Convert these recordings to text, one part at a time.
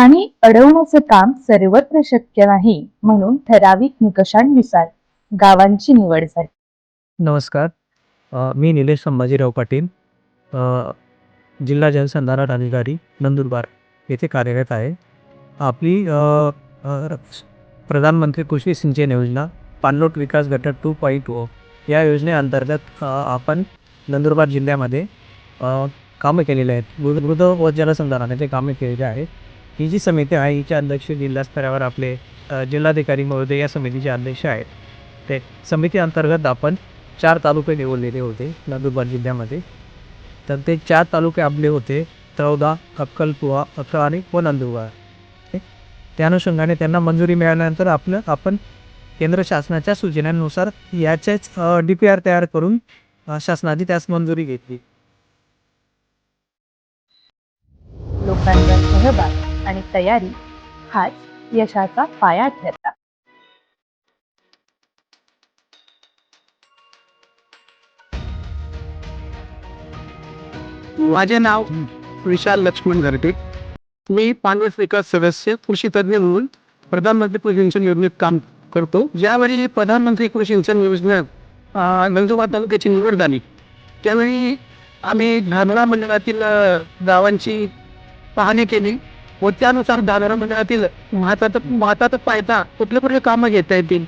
पाणी अडवण्याचं काम सर्वत्र शक्य नाही, म्हणून ठराविक निकषांनुसार गावांची निवड झाली. नमस्कार. मी निलेश संभाजीराव पाटील, अ, जिल्हा जलसंधारण अधिकारी नंदुरबार येथे कार्यरत आहे. आपली प्रधानमंत्री कृषी सिंचन योजना पाणलोट विकास घटक 2.0 या योजनेअंतर्गत आपण नंदुरबार जिल्ह्यामध्ये कामं केलेली आहेत. मृद व जलसंधारणाचे कामे केलेली आहेत. ही जी समिती आहे हिचे अध्यक्ष जिल्हा स्तरावर आपले जिल्हाधिकारी महोदय या समितीचे अध्यक्ष आहेत. ते समिती अंतर्गत आपण 4 तालुके निवडलेले होते नंदुरबार जिल्ह्यामध्ये. तर ते 4 तालुके आपले होते तळोदा, अक्कलकुवा, अक्राणी व नंदुरबार. त्या अनुषंगाने त्यांना मंजुरी मिळाल्यानंतर आपण केंद्र शासनाच्या सूचनांनुसार याचेच DPR तयार करून शासनाने त्यास मंजुरी घेतली. लोकांचा सहभाग आणि तयारी हाच यशाचा पाया ठरला. माझे नाव विशाल लक्ष्मण घरटे. मी पाणलोट विकास सदस्य कृषी तज्ज्ञ म्हणून प्रधानमंत्री कृषी सिंचन योजनेत काम करतो. ज्यावेळी प्रधानमंत्री कृषी सिंचन योजनेत नंदुरबार तालुक्याची निवड झाली त्यावेळी आम्ही धानोरा मंडळातील गावांची पाहणी केली व त्यानुसार धानोरा मंडळातील भाताचं पायथा कुठले कामं घेता येतील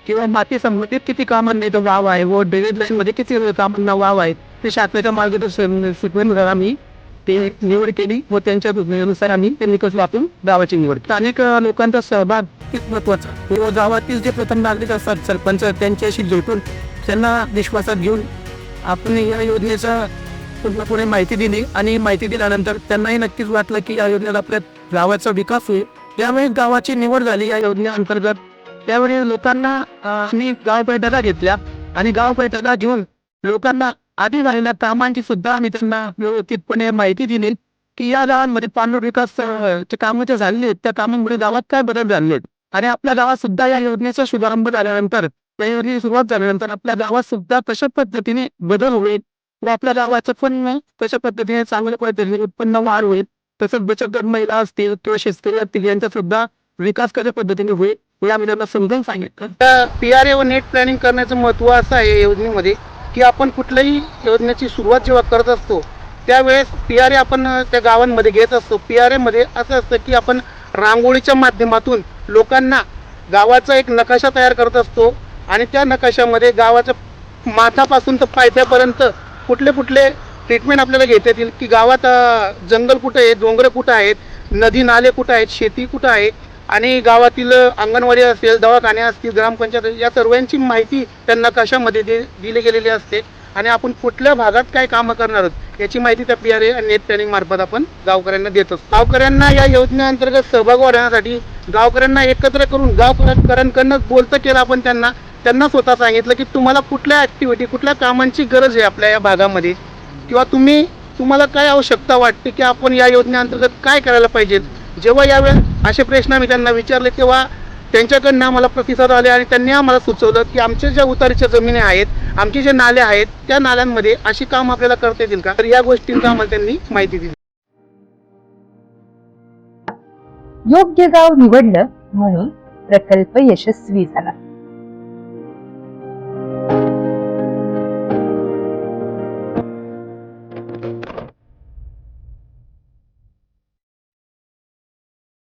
किंवा माती संबंधित किती कामांना इथं वाव आहे व ड्रेनेज लाईनमध्ये किती कामांना वाव आहे ते शासनाच्या मार्गदर्शन सूचनेनुसार आम्ही ते निवड केली व त्यांच्या नुसार आम्ही ते निकष वापरून गावाची निवड. अनेक लोकांचा सहभाग खूप महत्वाचा व गावातील जे प्रथम नागरिक असतात सरपंच त्यांच्याशी जोडून त्यांना विश्वासात घेऊन आपण या योजनेचा पूर्णपणे माहिती दिली आणि माहिती दिल्यानंतर त्यांनाही नक्कीच वाटलं की या योजनेत आपल्या गावाचा विकास होईल. त्यावेळी गावाची निवड झाली या योजनेअंतर्गत. त्यावेळी लोकांना आम्ही गाव बैठका घेतल्या आणि गाव बैठका घेऊन लोकांना आधी झालेल्या कामांची सुद्धा आम्ही त्यांना व्यवस्थितपणे माहिती दिली की या गावांमध्ये पाणलोट विकास कामं जे झालेले आहेत त्या कामांमुळे गावात काय बदल झाले आहेत आणि आपल्या गावात सुद्धा या योजनेचा शुभारंभ झाल्यानंतर या योजनेची सुरुवात झाल्यानंतर आपल्या गावात सुद्धा कशा पद्धतीने बदल होईल व आपल्या गावाचं पण कशा पद्धतीने चांगल्या पद्धतीने उत्पन्न वाढ होईल तसंच बचत गट महिला असतील किंवा शेतकरी असतील यांचा सुद्धा विकास कशा पद्धतीने होईल हे आम्ही त्यांना समजून सांगितलं. PRA व नेट प्लॅनिंग करण्याचं महत्त्व असं आहे या योजनेमध्ये की आपण कुठल्याही योजनेची सुरुवात जेव्हा करत असतो त्यावेळेस PRA आपण त्या गावांमध्ये घेत असतो. PRA मध्ये असं असतं की आपण रांगोळीच्या माध्यमातून लोकांना गावाचा एक नकाशा तयार करत असतो आणि त्या नकाशामध्ये गावाच्या माथापासून तर पायथ्यापर्यंत कुठले ट्रीटमेंट आपल्याला घेता येतील की गावात जंगल कुठं आहे, डोंगर कुठं आहेत, नदी नाले कुठं आहेत, शेती कुठं आहे आणि गावातील अंगणवाडी असेल, दवाखाने असतील, ग्रामपंचायत या सर्वांची माहिती त्या नकाशामध्ये दिली गेलेली असते आणि आपण कुठल्या भागात काय कामं करणार आहोत याची माहिती त्या PRA आणि नेट प्लॅनिंग मार्फत आपण गावकऱ्यांना देत असतो. गावकऱ्यांना या योजनेअंतर्गत सहभाग वाढवण्यासाठी गावकऱ्यांना एकत्र करून गावकऱ्यांकडनं बोलतं केलं आपण त्यांना स्वतः सांगितलं की तुम्हाला कुठल्या ॲक्टिव्हिटी कुठल्या कामांची गरज आहे आपल्या या भागामध्ये किंवा तुम्हाला काय आवश्यकता वाटते की आपण या योजनेअंतर्गत काय करायला पाहिजे. जेव्हा यावेळेस असे प्रश्न आम्ही त्यांना विचारले तेव्हा त्यांच्याकडनं आम्हाला प्रतिसाद आले आणि त्यांनी आम्हाला सुचवलं की आमच्या ज्या उतारीच्या जमिनी आहेत, आमचे जे नाले आहेत त्या नाल्यांमध्ये अशी काम आपल्याला करता येतील का, तर या गोष्टींचा आम्हाला त्यांनी माहिती दिली. योग्य गाव निवडलं म्हणून प्रकल्प यशस्वी झाला.